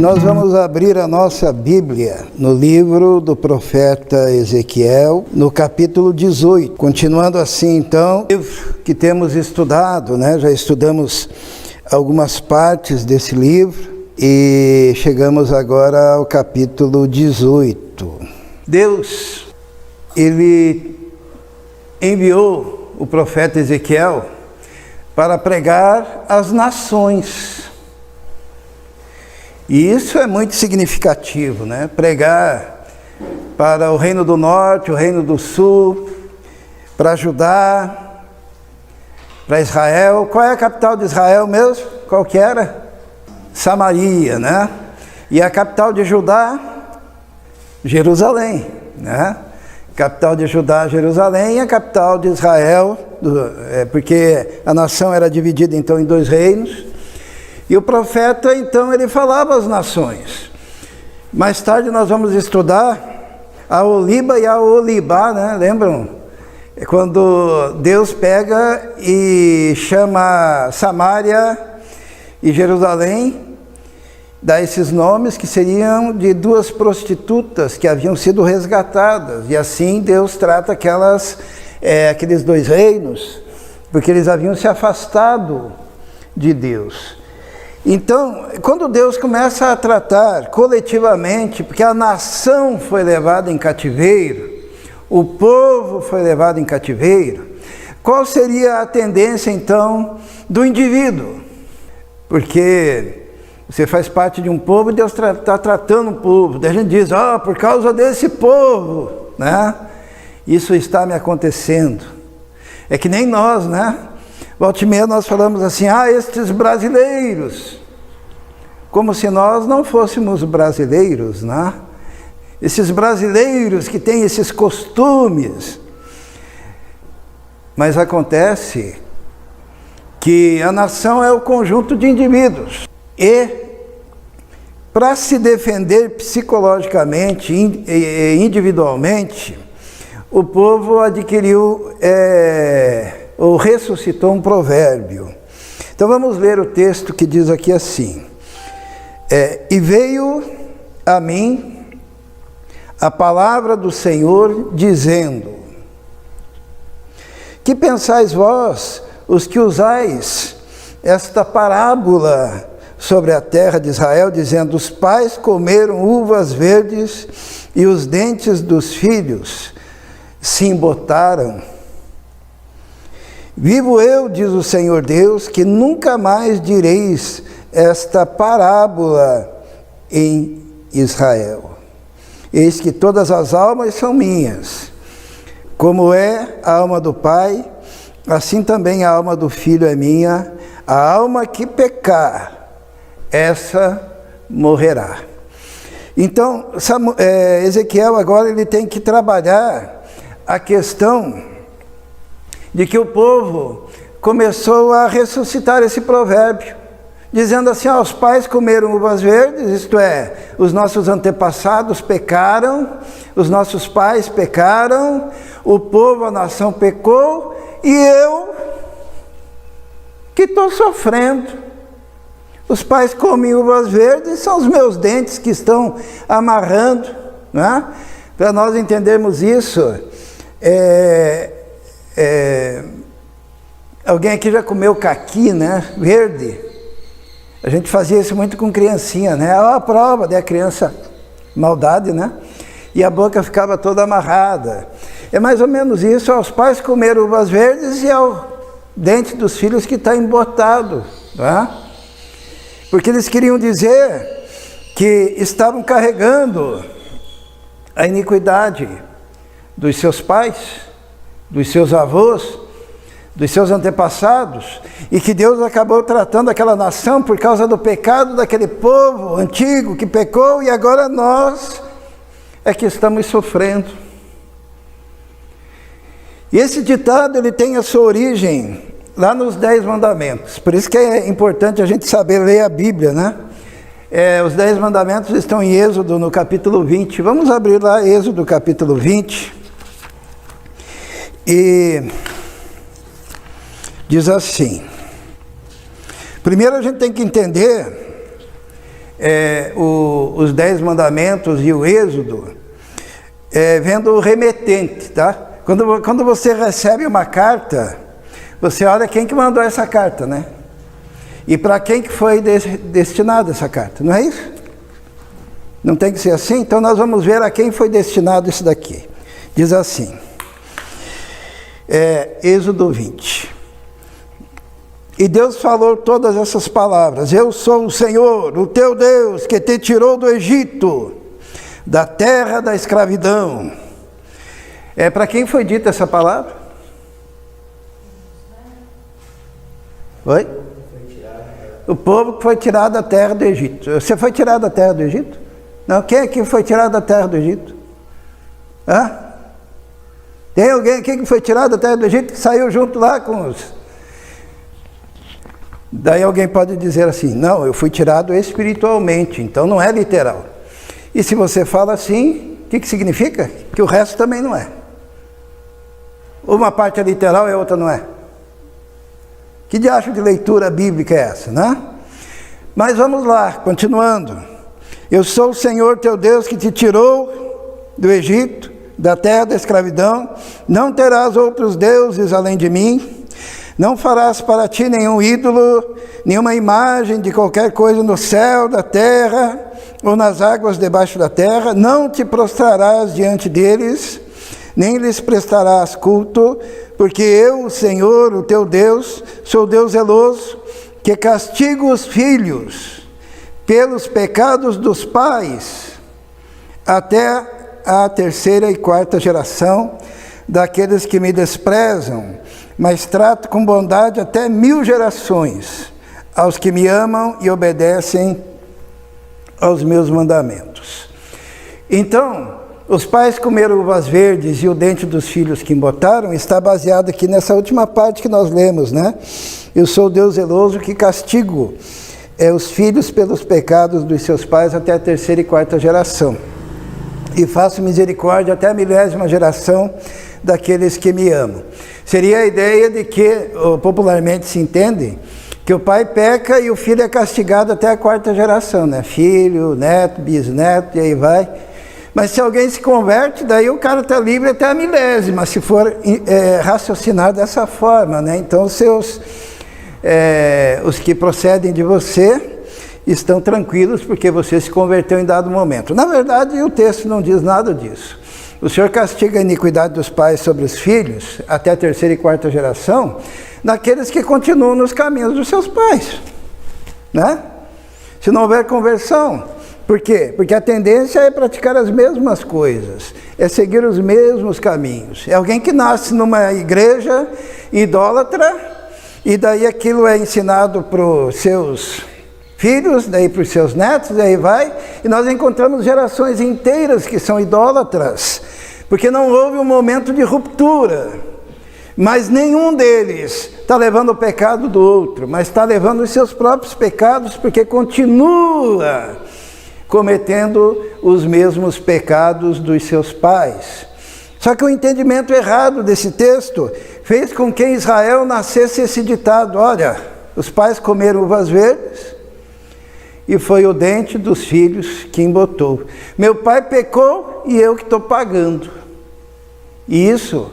Nós vamos abrir a nossa Bíblia no livro do profeta Ezequiel, no capítulo 18. Continuando assim, então, o livro que temos estudado, Já estudamos algumas partes desse livro e chegamos agora ao capítulo 18. Deus, Ele enviou o profeta Ezequiel para pregar às nações. E isso é muito significativo, Pregar para o Reino do Norte, o Reino do Sul, para Judá, para Israel. Qual é a capital de Israel mesmo? Qual que era? Samaria, E a capital de Judá? Jerusalém, Capital de Judá, Jerusalém, e a capital de Israel, porque a nação era dividida então em dois reinos. E o profeta, então, ele falava às nações. Mais tarde nós vamos estudar a Oliba e a Olibá, Lembram? É quando Deus pega e chama Samaria e Jerusalém, dá esses nomes que seriam de duas prostitutas que haviam sido resgatadas. E assim Deus trata aqueles dois reinos, porque eles haviam se afastado de Deus. Então, quando Deus começa a tratar coletivamente, porque a nação foi levada em cativeiro, o povo foi levado em cativeiro, qual seria a tendência então do indivíduo? Porque você faz parte de um povo e Deus está tratando o povo. Daí a gente diz, por causa desse povo, isso está me acontecendo. É que nem nós, Volta e meia nós falamos assim, estes brasileiros, como se nós não fôssemos brasileiros, Esses brasileiros que têm esses costumes. Mas acontece que a nação é o conjunto de indivíduos. E para se defender psicologicamente, individualmente, o povo adquiriu ou ressuscitou um provérbio. Então vamos ler o texto que diz aqui assim: e veio a mim a palavra do Senhor dizendo: que pensais vós, os que usais esta parábola sobre a terra de Israel, dizendo: os pais comeram uvas verdes e os dentes dos filhos se embotaram. Vivo eu, diz o Senhor Deus, que nunca mais direis esta parábola em Israel. Eis que todas as almas são minhas. Como é a alma do Pai, assim também a alma do Filho é minha. A alma que pecar, essa morrerá. Então, Ezequiel agora ele tem que trabalhar a questão de que o povo começou a ressuscitar esse provérbio, dizendo assim: os pais comeram uvas verdes, isto é, os nossos antepassados pecaram, os nossos pais pecaram, o povo, a nação pecou, e eu que estou sofrendo. Os pais comem uvas verdes, são os meus dentes que estão amarrando, Para nós entendermos isso, alguém aqui já comeu caqui, verde? A gente fazia isso muito com criancinha, a prova, daí a criança, maldade, E a boca ficava toda amarrada. É mais ou menos isso, os pais comeram uvas verdes e é o dente dos filhos que está embotado, Porque eles queriam dizer que estavam carregando a iniquidade dos seus pais, dos seus avós, dos seus antepassados, e que Deus acabou tratando aquela nação por causa do pecado daquele povo antigo que pecou, e agora nós é que estamos sofrendo. E esse ditado ele tem a sua origem lá nos 10 mandamentos, por isso que é importante a gente saber ler a Bíblia, os 10 mandamentos estão em Êxodo, no capítulo 20, vamos abrir lá Êxodo capítulo 20, e diz assim. Primeiro a gente tem que entender os 10 mandamentos e o Êxodo, vendo o remetente, tá? Quando você recebe uma carta, você olha quem que mandou essa carta, né? E para quem que foi destinada essa carta, não é isso? Não tem que ser assim? Então nós vamos ver a quem foi destinado isso daqui. Diz assim, Êxodo 20. E Deus falou todas essas palavras: eu sou o Senhor, o teu Deus, que te tirou do Egito, da terra da escravidão. Para quem foi dita essa palavra? Oi? O povo que foi tirado da terra do Egito. Você foi tirado da terra do Egito? Não, quem é que foi tirado da terra do Egito? Hã? Tem alguém aqui que foi tirado da terra do Egito, que saiu junto lá com os... Daí alguém pode dizer assim, não, eu fui tirado espiritualmente, então não é literal. E se você fala assim, o que significa? Que o resto também não é. Uma parte é literal e a outra não é. Que diacho de leitura bíblica é essa, né? Mas vamos lá, continuando. Eu sou o Senhor teu Deus que te tirou do Egito, da terra da escravidão. Não terás outros deuses além de mim. Não farás para ti nenhum ídolo, nenhuma imagem de qualquer coisa no céu, da terra ou nas águas debaixo da terra. Não te prostrarás diante deles, nem lhes prestarás culto, porque eu, o Senhor, o teu Deus, sou Deus zeloso, que castigo os filhos pelos pecados dos pais, até a 3ª e 4ª geração daqueles que me desprezam, mas trato com bondade até 1000 gerações aos que me amam e obedecem aos meus mandamentos. Então, os pais comeram uvas verdes e o dente dos filhos que embotaram está baseado aqui nessa última parte que nós lemos, né? Eu sou Deus zeloso que castigo os filhos pelos pecados dos seus pais até a 3ª e 4ª geração. E faço misericórdia até a 1000ª geração daqueles que me amam. Seria a ideia de que, popularmente se entende, que o pai peca e o filho é castigado até a 4ª geração, né? Filho, neto, bisneto, e aí vai. Mas se alguém se converte, daí o cara está livre até a 1000ª, se for raciocinar dessa forma, né? Então os que procedem de você estão tranquilos porque você se converteu em dado momento. Na verdade, o texto não diz nada disso. O Senhor castiga a iniquidade dos pais sobre os filhos, até a 3ª e 4ª geração, naqueles que continuam nos caminhos dos seus pais, né? Se não houver conversão. Por quê? Porque a tendência é praticar as mesmas coisas, é seguir os mesmos caminhos. É alguém que nasce numa igreja idólatra, e daí aquilo é ensinado para os seus filhos, daí para os seus netos, daí vai, e nós encontramos gerações inteiras que são idólatras, porque não houve um momento de ruptura, mas nenhum deles está levando o pecado do outro, mas está levando os seus próprios pecados, porque continua cometendo os mesmos pecados dos seus pais. Só que o entendimento errado desse texto fez com que em Israel nascesse esse ditado: olha, os pais comeram uvas verdes e foi o dente dos filhos que embotou. Meu pai pecou e eu que estou pagando. E isso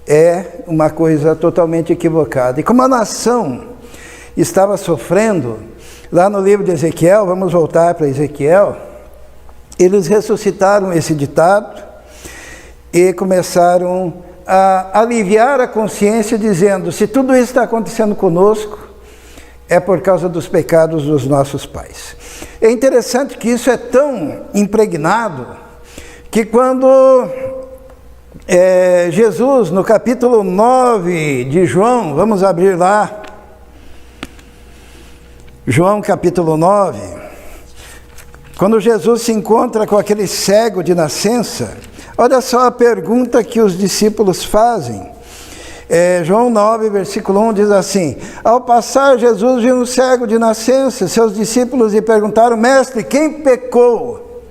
é uma coisa totalmente equivocada. E como a nação estava sofrendo, lá no livro de Ezequiel, vamos voltar para Ezequiel, eles ressuscitaram esse ditado e começaram a aliviar a consciência, dizendo: se tudo isso está acontecendo conosco, é por causa dos pecados dos nossos pais. É interessante que isso é tão impregnado, que quando Jesus, no capítulo 9 de João, vamos abrir lá, João capítulo 9, quando Jesus se encontra com aquele cego de nascença, olha só a pergunta que os discípulos fazem. João 9, versículo 1 diz assim: ao passar, Jesus viu um cego de nascença. Seus discípulos lhe perguntaram: mestre, quem pecou?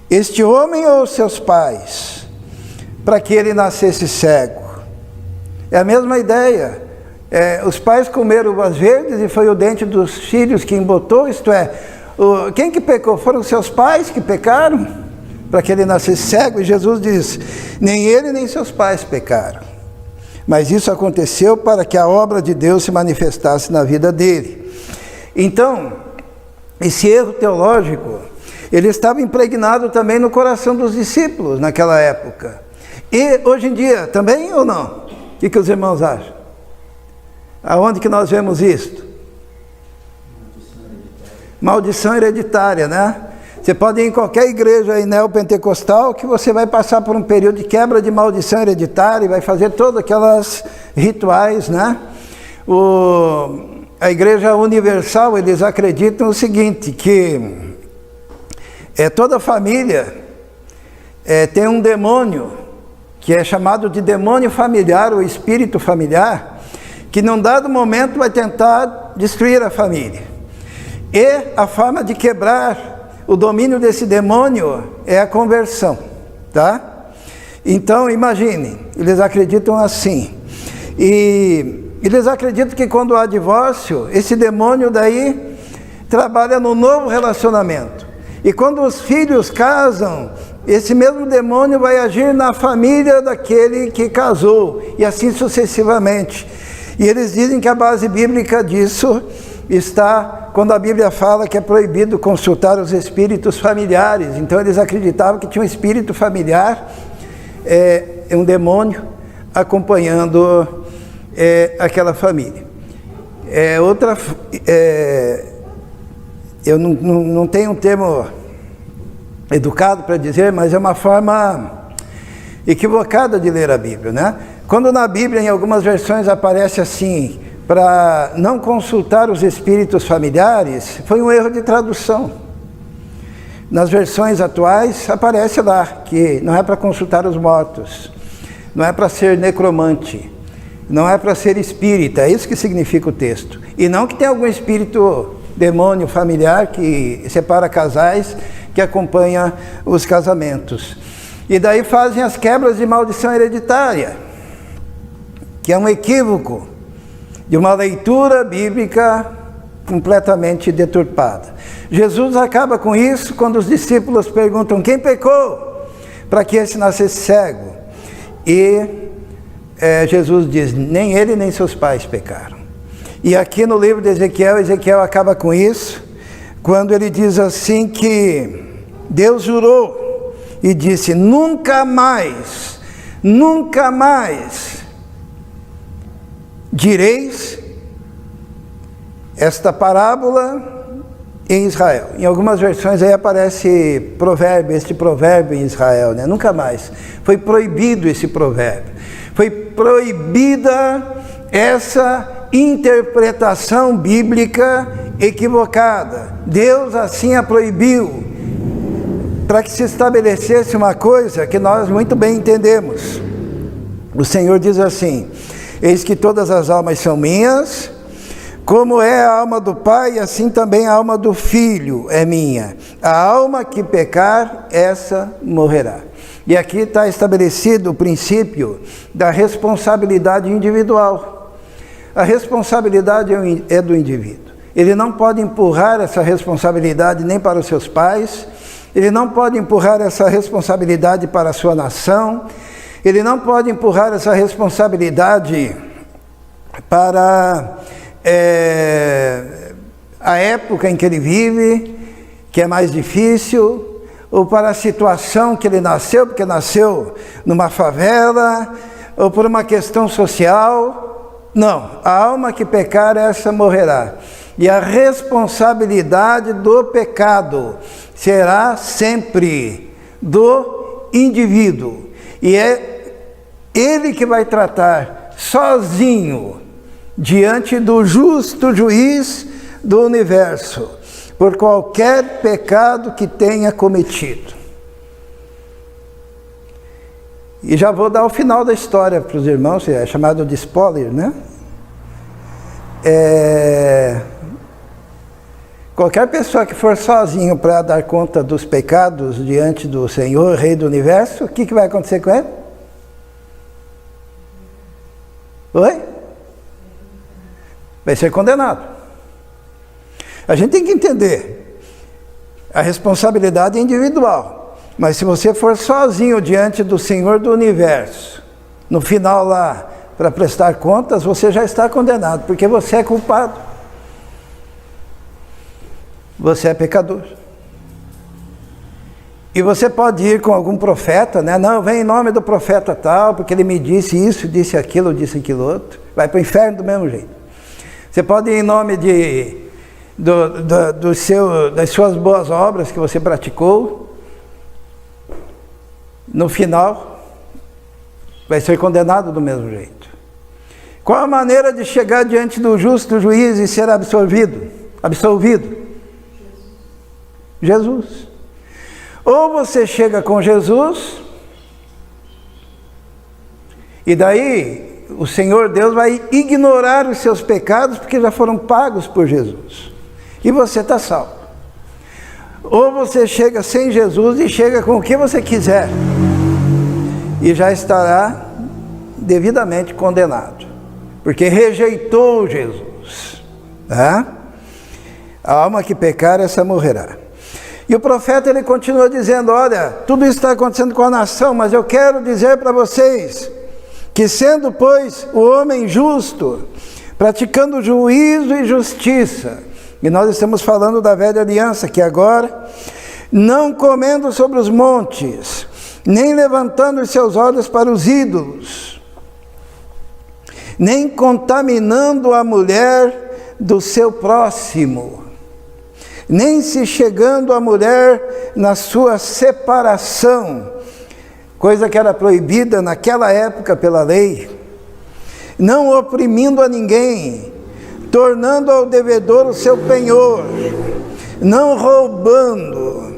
Este homem ou seus pais, para que ele nascesse cego? É a mesma ideia. Os pais comeram uvas verdes e foi o dente dos filhos que embotou, isto é, Quem que pecou? Foram seus pais que pecaram? Para que ele nascesse cego? E Jesus diz, nem ele nem seus pais pecaram. Mas isso aconteceu para que a obra de Deus se manifestasse na vida dele. Então, esse erro teológico, ele estava impregnado também no coração dos discípulos naquela época. E hoje em dia também ou não? O que os irmãos acham? Aonde que nós vemos isto? Maldição hereditária, né? Você pode ir em qualquer igreja aí neopentecostal que você vai passar por um período de quebra de maldição hereditária e vai fazer todas aquelas rituais, né? A Igreja Universal, eles acreditam o seguinte, que toda família tem um demônio, que é chamado de demônio familiar, ou espírito familiar, que num dado momento vai tentar destruir a família. E a forma de quebrar o domínio desse demônio é a conversão, tá? Então, imagine, eles acreditam assim. E eles acreditam que quando há divórcio, esse demônio daí trabalha no novo relacionamento. E quando os filhos casam, esse mesmo demônio vai agir na família daquele que casou, e assim sucessivamente. E eles dizem que a base bíblica disso está quando a Bíblia fala que é proibido consultar os espíritos familiares. Então eles acreditavam que tinha um espírito familiar, um demônio acompanhando aquela família. Eu não tenho um termo educado para dizer, mas é uma forma equivocada de ler a Bíblia, né? Quando na Bíblia, em algumas versões, aparece assim, para não consultar os espíritos familiares, foi um erro de tradução. Nas versões atuais, aparece lá, que não é para consultar os mortos, não é para ser necromante, não é para ser espírita, é isso que significa o texto. E não que tenha algum espírito demônio familiar que separa casais, que acompanha os casamentos. E daí fazem as quebras de maldição hereditária, que é um equívoco de uma leitura bíblica completamente deturpada. Jesus acaba com isso quando os discípulos perguntam quem pecou para que esse nascesse cego. E Jesus diz, nem ele nem seus pais pecaram. E aqui no livro de Ezequiel acaba com isso, quando ele diz assim que Deus jurou e disse, nunca mais direis esta parábola em Israel. Em algumas versões aí aparece este provérbio em Israel, né? Nunca mais. Foi proibido esse provérbio. Foi proibida essa interpretação bíblica equivocada. Deus assim a proibiu, para que se estabelecesse uma coisa que nós muito bem entendemos. O Senhor diz assim, eis que todas as almas são minhas, como é a alma do Pai, assim também a alma do Filho é minha. A alma que pecar, essa morrerá. E aqui está estabelecido o princípio da responsabilidade individual. A responsabilidade é do indivíduo. Ele não pode empurrar essa responsabilidade nem para os seus pais, ele não pode empurrar essa responsabilidade para a sua nação, ele não pode empurrar essa responsabilidade para a época em que ele vive, que é mais difícil, ou para a situação que ele nasceu, porque nasceu numa favela, ou por uma questão social. Não, a alma que pecar, essa morrerá. E a responsabilidade do pecado será sempre do indivíduo. E é ele que vai tratar sozinho diante do justo juiz do universo, por qualquer pecado que tenha cometido. E já vou dar o final da história para os irmãos, é chamado de spoiler, né? Qualquer pessoa que for sozinho para dar conta dos pecados diante do Senhor, Rei do Universo, o que vai acontecer com ele? Oi? Vai ser condenado. A gente tem que entender A responsabilidade é individual. Mas se você for sozinho diante do Senhor do Universo, no final lá, para prestar contas, você já está condenado, porque você é culpado. Você é pecador. E você pode ir com algum profeta, né? Não, vem em nome do profeta tal, porque ele me disse isso, disse aquilo outro. Vai para o inferno do mesmo jeito. Você pode ir em nome das suas boas obras que você praticou. No final, vai ser condenado do mesmo jeito. Qual a maneira de chegar diante do justo juiz e ser absolvido? Jesus. Ou você chega com Jesus, e daí o Senhor Deus vai ignorar os seus pecados, porque já foram pagos por Jesus. E você está salvo. Ou você chega sem Jesus e chega com o que você quiser, e já estará devidamente condenado, porque rejeitou Jesus. Tá? A alma que pecar, essa morrerá. E o profeta, ele continua dizendo, olha, tudo isso está acontecendo com a nação, mas eu quero dizer para vocês, que sendo, pois, o homem justo, praticando juízo e justiça, e nós estamos falando da velha aliança, que agora, não comendo sobre os montes, nem levantando os seus olhos para os ídolos, nem contaminando a mulher do seu próximo, nem se chegando à mulher na sua separação, coisa que era proibida naquela época pela lei, não oprimindo a ninguém, tornando ao devedor o seu penhor, não roubando,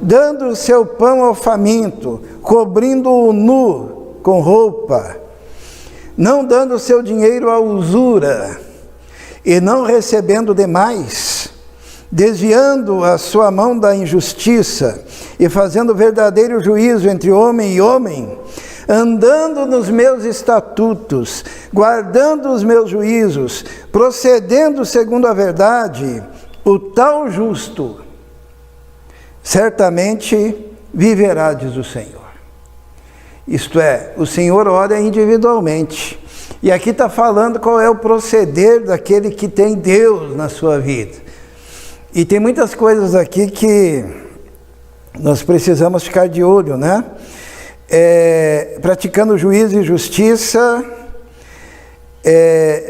dando o seu pão ao faminto, cobrindo-o nu com roupa, não dando o seu dinheiro à usura, e não recebendo demais, desviando a sua mão da injustiça e fazendo verdadeiro juízo entre homem e homem, andando nos meus estatutos, guardando os meus juízos, procedendo segundo a verdade, o tal justo certamente viverá, diz o Senhor. Isto é, o Senhor olha individualmente. E aqui está falando qual é o proceder daquele que tem Deus na sua vida. E tem muitas coisas aqui que nós precisamos ficar de olho, né? Praticando juízo e justiça,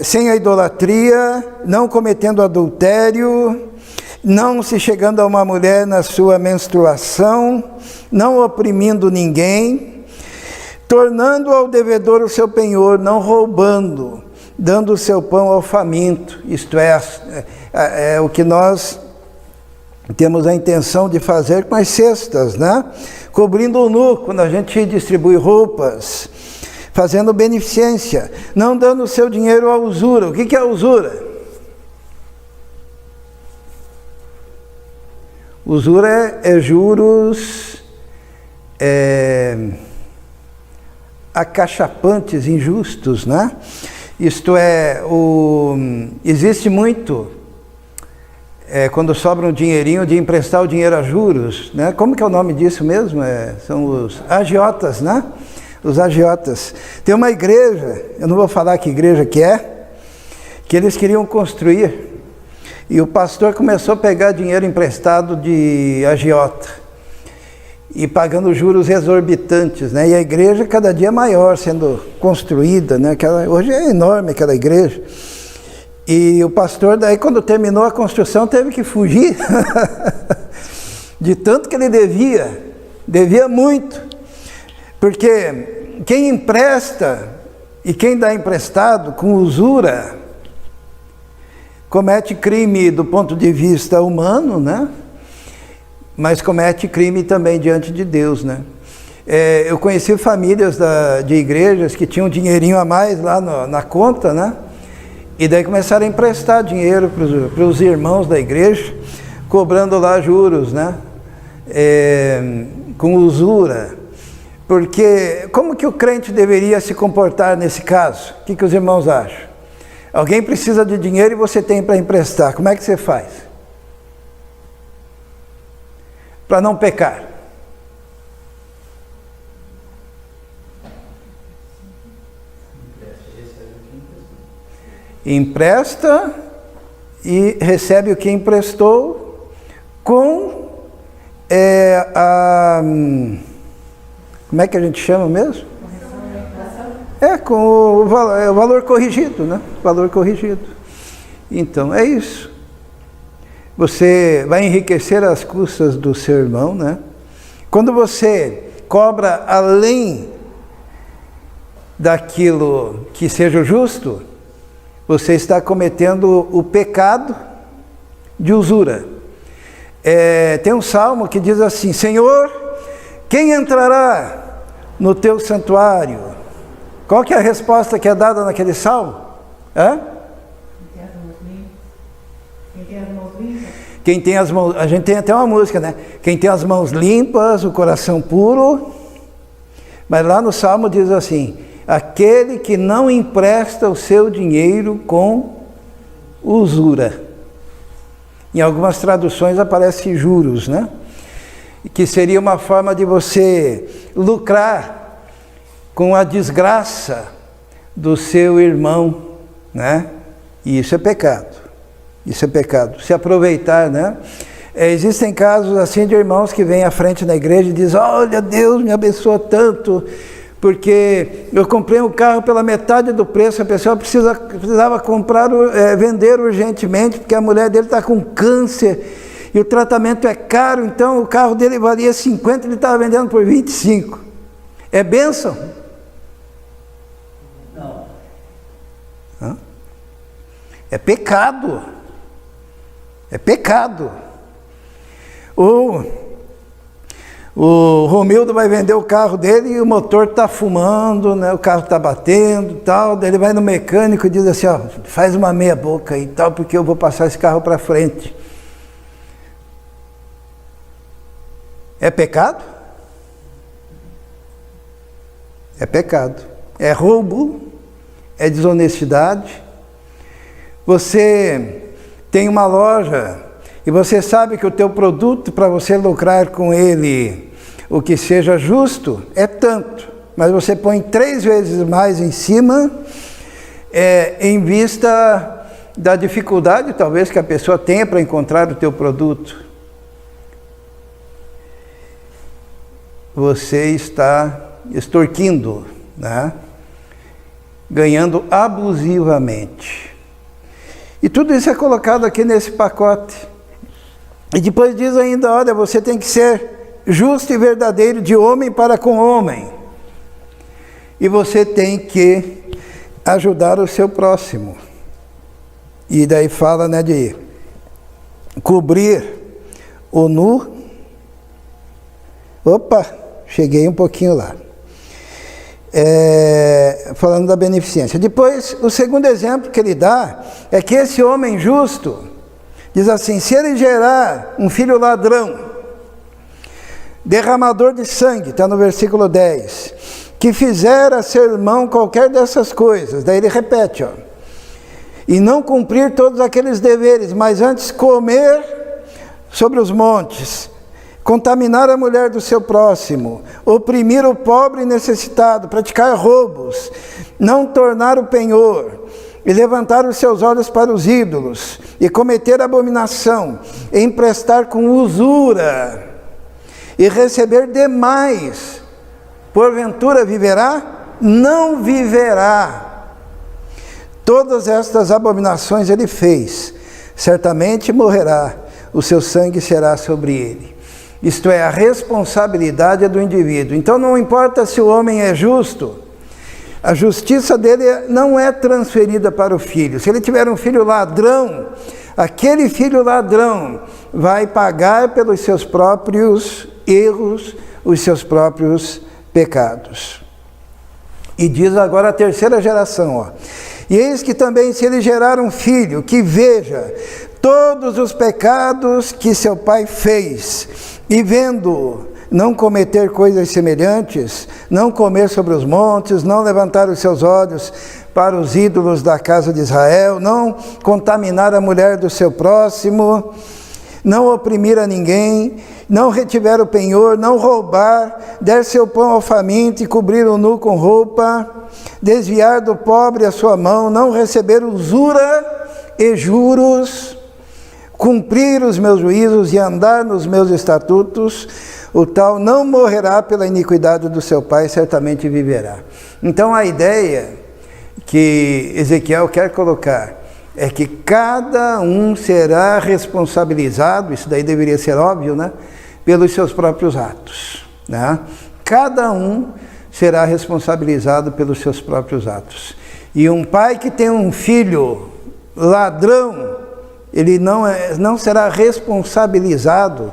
sem a idolatria, não cometendo adultério, não se chegando a uma mulher na sua menstruação, não oprimindo ninguém, tornando ao devedor o seu penhor, não roubando, dando o seu pão ao faminto. Isto é o que nós temos a intenção de fazer com as cestas, né? Cobrindo o nu, quando a gente distribui roupas, fazendo beneficência, não dando o seu dinheiro à usura. O que é a usura? Usura é juros acachapantes, injustos, né? Isto é, existe muito, quando sobra um dinheirinho, de emprestar o dinheiro a juros, né? Como que é o nome disso mesmo? São os agiotas, né? Os agiotas. Tem uma igreja, eu não vou falar que igreja que é, que eles queriam construir, e o pastor começou a pegar dinheiro emprestado de agiota, e pagando juros exorbitantes, né? E a igreja cada dia maior, sendo construída, né? Hoje é enorme aquela igreja. E o pastor, daí, quando terminou a construção, teve que fugir, de tanto que ele devia muito, porque quem empresta e quem dá emprestado com usura, comete crime do ponto de vista humano, né? Mas comete crime também diante de Deus, né? Eu conheci famílias de igrejas que tinham um dinheirinho a mais lá na conta, né? E daí começaram a emprestar dinheiro para os irmãos da igreja, cobrando lá juros, né? Com usura. Porque como que o crente deveria se comportar nesse caso? O que os irmãos acham? Alguém precisa de dinheiro e você tem para emprestar, como é que você faz? para não pecar? Empresta e recebe o que emprestou com como é que a gente chama mesmo? Com o valor corrigido, né? Valor corrigido. Então, é isso. Você vai enriquecer as custas do seu irmão, né? Quando você cobra além daquilo que seja justo, você está cometendo o pecado de usura. Tem um salmo que diz assim: Senhor, quem entrará no teu santuário? Qual que é a resposta que é dada naquele salmo? Quem tem as mãos, a gente tem até uma música, né? Quem tem as mãos limpas, o coração puro. Mas lá no salmo diz assim: aquele que não empresta o seu dinheiro com usura. Em algumas traduções aparece juros, né? Que seria uma forma de você lucrar com a desgraça do seu irmão, né? E isso é pecado. Isso é pecado. Se aproveitar, né? Existem casos assim de irmãos que vêm à frente da igreja e dizem: olha, Deus me abençoou tanto, porque eu comprei um carro pela metade do preço, a pessoa precisava comprar, vender urgentemente, porque a mulher dele está com câncer e o tratamento é caro, então o carro dele valia 50, ele estava vendendo por 25. É bênção? Não. É pecado. É pecado. O Romildo vai vender o carro dele e o motor está fumando, né? O carro está batendo e tal. Daí ele vai no mecânico e diz assim: ó, faz uma meia boca e tal, porque eu vou passar esse carro para frente. É pecado? É pecado. É roubo, é desonestidade. Você tem uma loja e você sabe que o teu produto, para você lucrar com ele o que seja justo, é tanto, mas você põe 3 vezes mais em cima, em vista da dificuldade talvez que a pessoa tenha para encontrar o teu produto. Você está extorquindo, né? Ganhando abusivamente. E tudo isso é colocado aqui nesse pacote. E depois diz ainda: olha, você tem que ser justo e verdadeiro de homem para com homem. E você tem que ajudar o seu próximo. E daí fala, né, de cobrir o nu. Opa, cheguei um pouquinho lá. Falando da beneficência. Depois, o segundo exemplo que ele dá é que esse homem justo diz assim: se ele gerar um filho ladrão, derramador de sangue, está no versículo 10, que fizer a seu irmão qualquer dessas coisas, daí ele repete, ó, e não cumprir todos aqueles deveres, mas antes comer sobre os montes, contaminar a mulher do seu próximo, oprimir o pobre e necessitado, praticar roubos, não tornar o penhor, e levantar os seus olhos para os ídolos, e cometer abominação, e emprestar com usura, e receber demais, porventura viverá? Não viverá. Todas estas abominações ele fez, certamente morrerá, o seu sangue será sobre ele. Isto é, a responsabilidade é do indivíduo. Então não importa se o homem é justo, a justiça dele não é transferida para o filho. Se ele tiver um filho ladrão, aquele filho ladrão vai pagar pelos seus próprios erros, os seus próprios pecados. E diz agora a terceira geração, ó: e eis que também se ele gerar um filho que veja todos os pecados que seu pai fez, e vendo não cometer coisas semelhantes, não comer sobre os montes, não levantar os seus olhos para os ídolos da casa de Israel, não contaminar a mulher do seu próximo, não oprimir a ninguém, não retiver o penhor, não roubar, der seu pão ao faminto e cobrir o nu com roupa, desviar do pobre a sua mão, não receber usura e juros, cumprir os meus juízos e andar nos meus estatutos, o tal não morrerá pela iniquidade do seu pai, certamente viverá. Então a ideia que Ezequiel quer colocar é que cada um será responsabilizado, isso daí deveria ser óbvio, né? Pelos seus próprios atos, né? Cada um será responsabilizado pelos seus próprios atos. E um pai que tem um filho ladrão, ele não será responsabilizado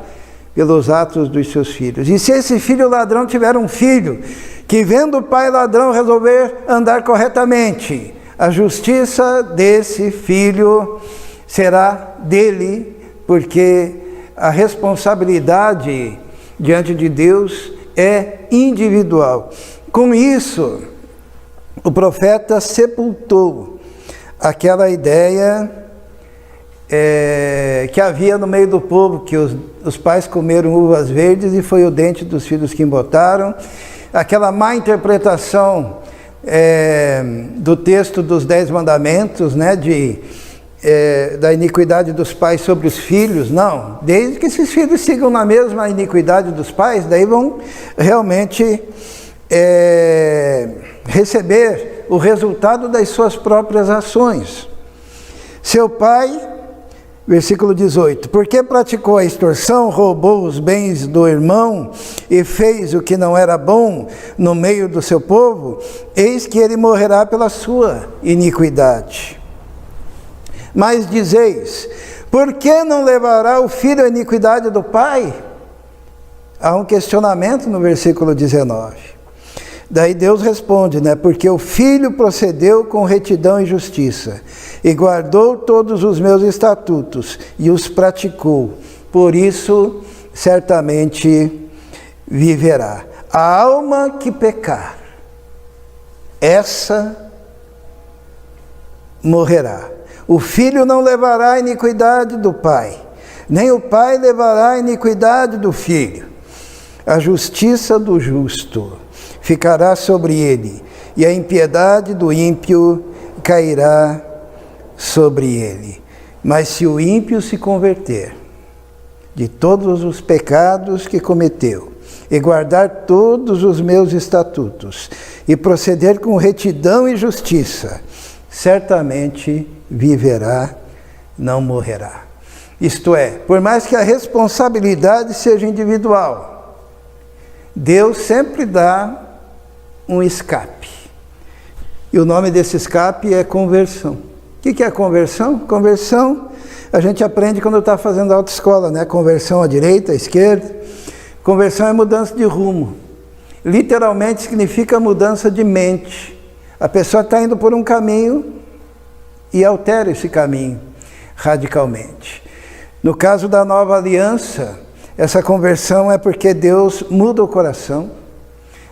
pelos atos dos seus filhos. E se esse filho ladrão tiver um filho que, vendo o pai ladrão, resolver andar corretamente, a justiça desse filho será dele, porque a responsabilidade diante de Deus é individual. Com isso, o profeta sepultou aquela ideia que havia no meio do povo, que os pais comeram uvas verdes e foi o dente dos filhos que embotaram. Aquela má interpretação do texto dos 10 mandamentos, né, da iniquidade dos pais sobre os filhos. Não, desde que esses filhos sigam na mesma iniquidade dos pais, daí vão realmente receber o resultado das suas próprias ações. Seu pai, versículo 18, porque praticou a extorsão, roubou os bens do irmão e fez o que não era bom no meio do seu povo, eis que ele morrerá pela sua iniquidade. Mas dizeis, por que não levará o filho a iniquidade do pai? Há um questionamento no versículo 19. Daí Deus responde, né? Porque o filho procedeu com retidão e justiça, e guardou todos os meus estatutos, e os praticou. Por isso, certamente viverá. A alma que pecar, essa morrerá. O filho não levará a iniquidade do pai, nem o pai levará a iniquidade do filho. A justiça do justo ficará sobre ele, e a impiedade do ímpio cairá sobre ele. Mas se o ímpio se converter de todos os pecados que cometeu, e guardar todos os meus estatutos, e proceder com retidão e justiça, certamente viverá, não morrerá. Isto é, por mais que a responsabilidade seja individual, Deus sempre dá um escape. E o nome desse escape é conversão. O que é conversão? Conversão, a gente aprende quando está fazendo autoescola, né? Conversão à direita, à esquerda. Conversão é mudança de rumo. Literalmente significa mudança de mente. A pessoa está indo por um caminho e altera esse caminho radicalmente. No caso da nova aliança, essa conversão é porque Deus muda o coração,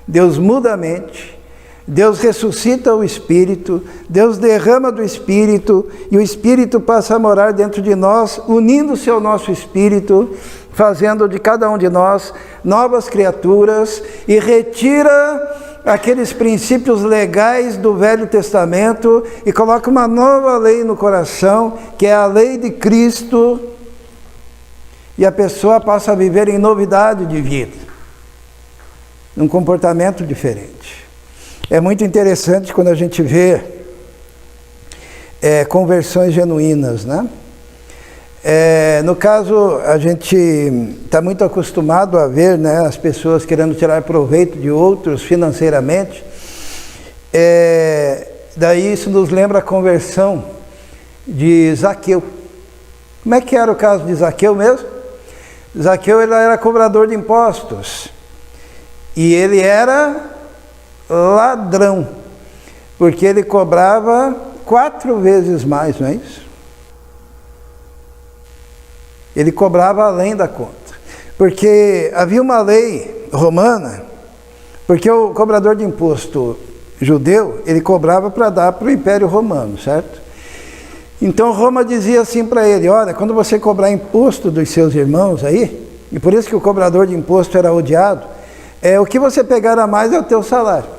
Deus muda a mente, Deus ressuscita o Espírito, Deus derrama do Espírito e o Espírito passa a morar dentro de nós, unindo-se ao nosso Espírito, fazendo de cada um de nós novas criaturas e retira aqueles princípios legais do Velho Testamento e coloca uma nova lei no coração, que é a lei de Cristo, e a pessoa passa a viver em novidade de vida, num comportamento diferente. É muito interessante quando a gente vê conversões genuínas, né? No caso, a gente está muito acostumado a ver, né, as pessoas querendo tirar proveito de outros financeiramente. Daí isso nos lembra a conversão de Zaqueu. Como é que era o caso de Zaqueu mesmo? Zaqueu, ele era cobrador de impostos e ele era ladrão, porque ele cobrava 4 vezes mais, não é isso? Ele cobrava além da conta, porque havia uma lei romana, porque o cobrador de imposto judeu, ele cobrava para dar para o Império Romano, certo? Então Roma dizia assim para ele, olha, quando você cobrar imposto dos seus irmãos aí, e por isso que o cobrador de imposto era odiado, o que você pegar a mais é o teu salário.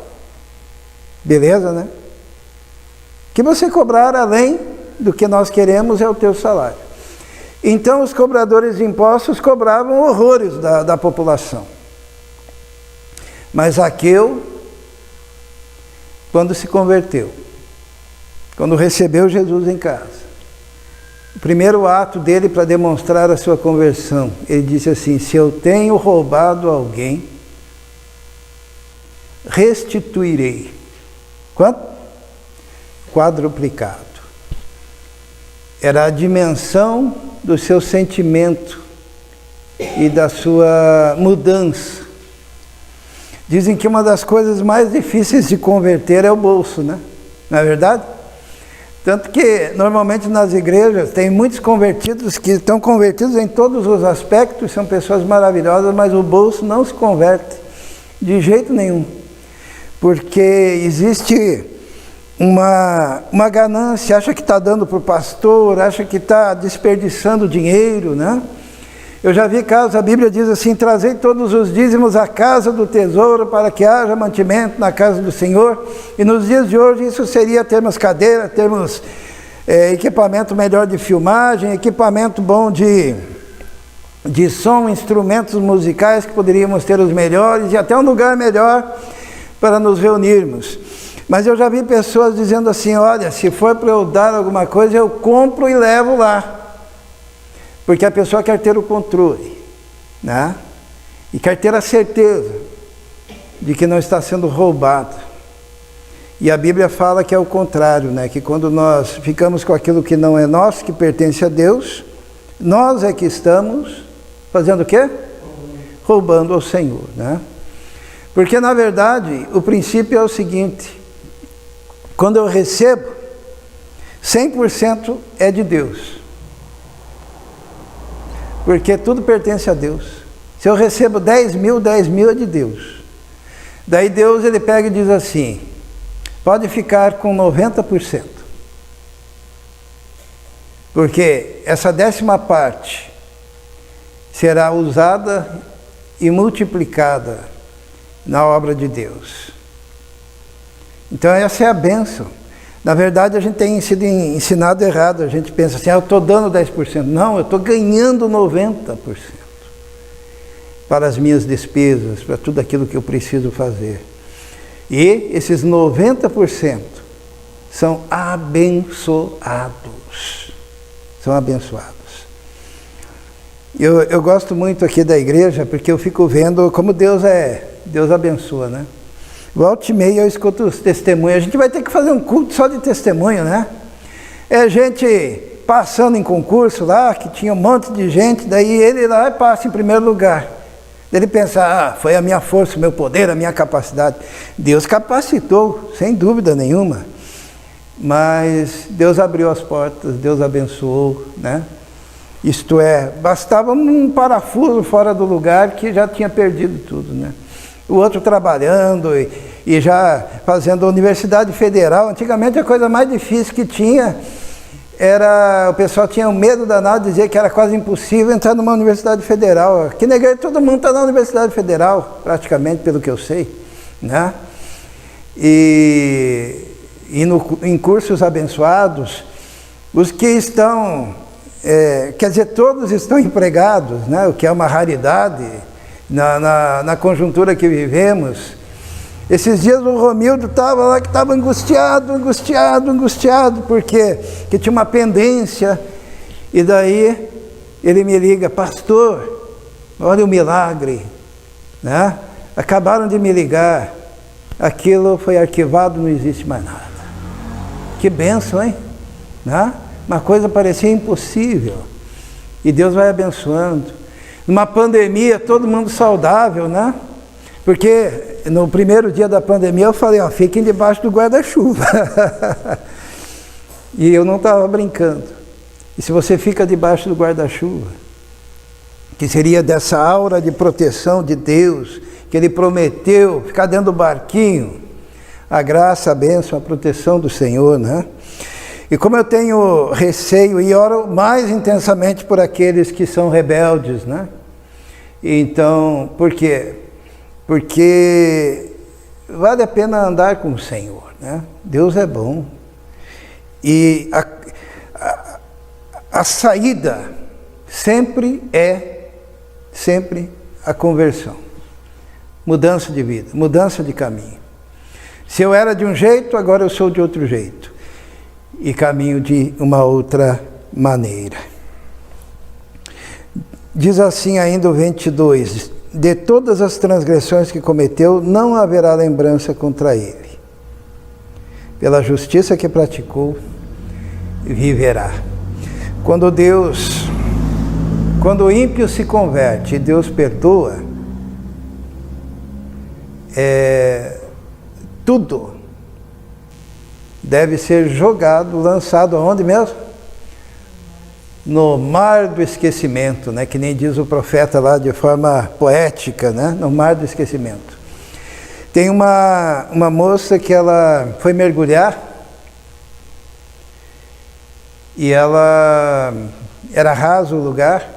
Beleza, né? O que você cobrar além do que nós queremos é o teu salário. Então os cobradores de impostos cobravam horrores da população. Mas Zaqueu, quando se converteu, quando recebeu Jesus em casa, o primeiro ato dele para demonstrar a sua conversão, ele disse assim, se eu tenho roubado alguém, restituirei. Quanto? Quadruplicado. Era a dimensão do seu sentimento e da sua mudança. Dizem que uma das coisas mais difíceis de converter é o bolso, né? Não é verdade? Tanto que, normalmente nas igrejas, tem muitos convertidos que estão convertidos em todos os aspectos, são pessoas maravilhosas, mas o bolso não se converte de jeito nenhum. Porque existe uma ganância, acha que está dando para o pastor, acha que está desperdiçando dinheiro, né? Eu já vi casos, a Bíblia diz assim, trazei todos os dízimos à casa do tesouro para que haja mantimento na casa do Senhor. E nos dias de hoje isso seria termos cadeira, termos equipamento melhor de filmagem, equipamento bom de som, instrumentos musicais que poderíamos ter os melhores e até um lugar melhor para nos reunirmos. Mas eu já vi pessoas dizendo assim, olha, se for para eu dar alguma coisa, eu compro e levo lá. Porque a pessoa quer ter o controle, né? E quer ter a certeza de que não está sendo roubada. E a Bíblia fala que é o contrário, né? Que quando nós ficamos com aquilo que não é nosso, que pertence a Deus, nós é que estamos fazendo o quê? Roubando ao Senhor, né? Porque na verdade o princípio é o seguinte, quando eu recebo, 100% é de Deus. Porque tudo pertence a Deus. Se eu recebo 10 mil é de Deus. Daí Deus ele pega e diz assim, pode ficar com 90%. Porque essa 10ª parte será usada e multiplicada na obra de Deus. Então essa é a bênção. Na verdade, a gente tem sido ensinado errado. A gente pensa assim, eu estou dando 10%. Não, eu estou ganhando 90% para as minhas despesas, para tudo aquilo que eu preciso fazer. E esses 90% são abençoados. São abençoados. Eu gosto muito aqui da igreja, porque eu fico vendo como Deus abençoa, né? Volta e meia eu escuto os testemunhos. A gente vai ter que fazer um culto só de testemunho, né? É gente passando em concurso lá, que tinha um monte de gente, daí ele lá passa em primeiro lugar. Ele pensa, foi a minha força, o meu poder, a minha capacidade. Deus capacitou, sem dúvida nenhuma. Mas Deus abriu as portas, Deus abençoou, né? Isto é, bastava um parafuso fora do lugar que já tinha perdido tudo, né? O outro trabalhando e já fazendo a Universidade Federal. Antigamente a coisa mais difícil que tinha era, o pessoal tinha um medo danado de dizer que era quase impossível entrar numa Universidade Federal. Aqui na igreja todo mundo está na Universidade Federal, praticamente, pelo que eu sei, né? Em cursos abençoados, os que estão, quer dizer, todos estão empregados, né? O que é uma raridade. Na conjuntura que vivemos. Esses dias o Romildo estava lá, que estava angustiado, porque tinha uma pendência, e daí ele me liga, pastor, olha o milagre, né? Acabaram de me ligar, aquilo foi arquivado, não existe mais nada. Que bênção, hein? Né? Uma coisa parecia impossível, e Deus vai abençoando. Numa pandemia, todo mundo saudável, né? Porque no primeiro dia da pandemia eu falei, fiquem debaixo do guarda-chuva. E eu não estava brincando. E se você fica debaixo do guarda-chuva, que seria dessa aura de proteção de Deus, que Ele prometeu, ficar dentro do barquinho, a graça, a bênção, a proteção do Senhor, né? E como eu tenho receio e oro mais intensamente por aqueles que são rebeldes, né? Então, por quê? Porque vale a pena andar com o Senhor, né? Deus é bom. E a saída sempre a conversão. Mudança de vida, mudança de caminho. Se eu era de um jeito, agora eu sou de outro jeito. E caminho de uma outra maneira. Diz assim ainda o 22, de todas as transgressões que cometeu, não haverá lembrança contra ele. Pela justiça que praticou, viverá. Quando o ímpio se converte e Deus perdoa, tudo deve ser jogado, lançado aonde mesmo? No mar do esquecimento, né? Que nem diz o profeta lá de forma poética, né? No mar do esquecimento. Tem uma moça que ela foi mergulhar e ela era raso o lugar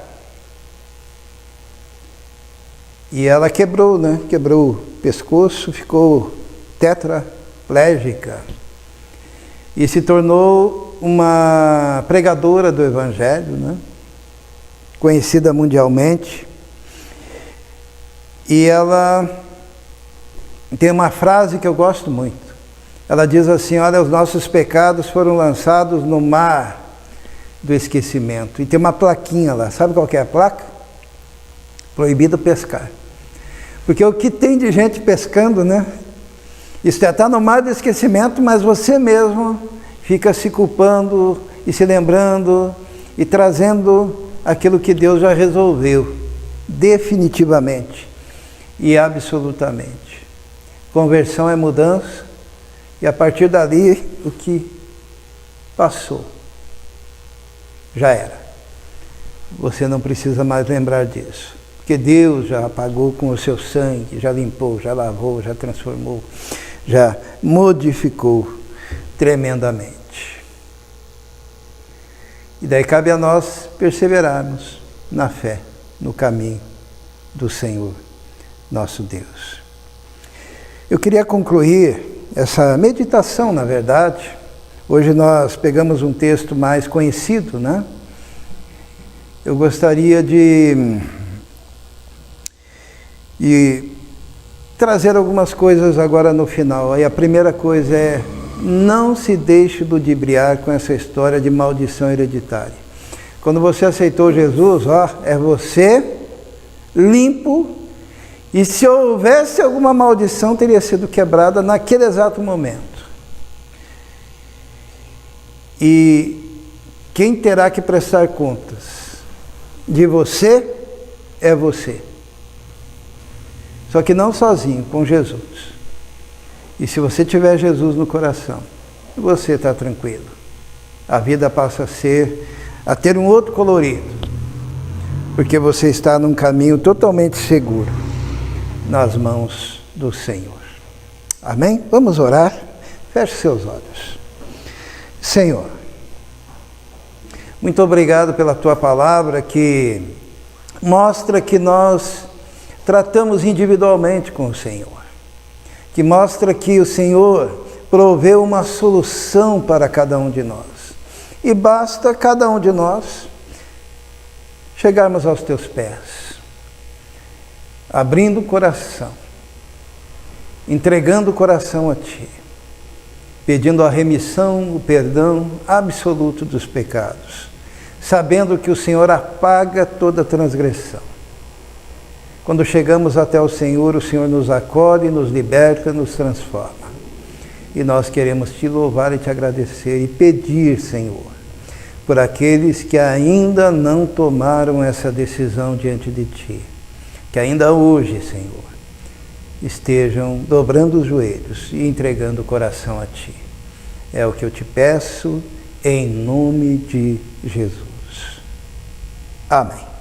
e ela quebrou, né? Quebrou o pescoço, ficou tetraplégica e se tornou uma pregadora do Evangelho, né? Conhecida mundialmente. E ela tem uma frase que eu gosto muito. Ela diz assim, olha, os nossos pecados foram lançados no mar do esquecimento. E tem uma plaquinha lá, sabe qual que é a placa? Proibido pescar. Porque o que tem de gente pescando, né? Isso já está no mar do esquecimento, mas você mesmo fica se culpando e se lembrando e trazendo aquilo que Deus já resolveu, definitivamente e absolutamente. Conversão é mudança e a partir dali o que passou já era. Você não precisa mais lembrar disso, porque Deus já apagou com o seu sangue, já limpou, já lavou, já transformou, já modificou tremendamente. E daí cabe a nós perseverarmos na fé, no caminho do Senhor, nosso Deus. Eu queria concluir essa meditação, na verdade. Hoje nós pegamos um texto mais conhecido, né? Eu gostaria de trazer algumas coisas agora no final. Aí a primeira coisa é: não se deixe ludibriar com essa história de maldição hereditária. Quando você aceitou Jesus, é você limpo, e se houvesse alguma maldição, teria sido quebrada naquele exato momento. E quem terá que prestar contas de você é você. Só que não sozinho, com Jesus. E se você tiver Jesus no coração, você está tranquilo. A vida passa a ter um outro colorido, porque você está num caminho totalmente seguro, nas mãos do Senhor. Amém? Vamos orar? Feche seus olhos. Senhor, muito obrigado pela Tua palavra que mostra que nós tratamos individualmente com o Senhor. Que mostra que o Senhor proveu uma solução para cada um de nós. E basta cada um de nós chegarmos aos Teus pés, abrindo o coração, entregando o coração a Ti, pedindo a remissão, o perdão absoluto dos pecados, sabendo que o Senhor apaga toda transgressão. Quando chegamos até o Senhor nos acolhe, nos liberta, nos transforma. E nós queremos Te louvar e Te agradecer e pedir, Senhor, por aqueles que ainda não tomaram essa decisão diante de Ti, que ainda hoje, Senhor, estejam dobrando os joelhos e entregando o coração a Ti. É o que eu Te peço, em nome de Jesus. Amém.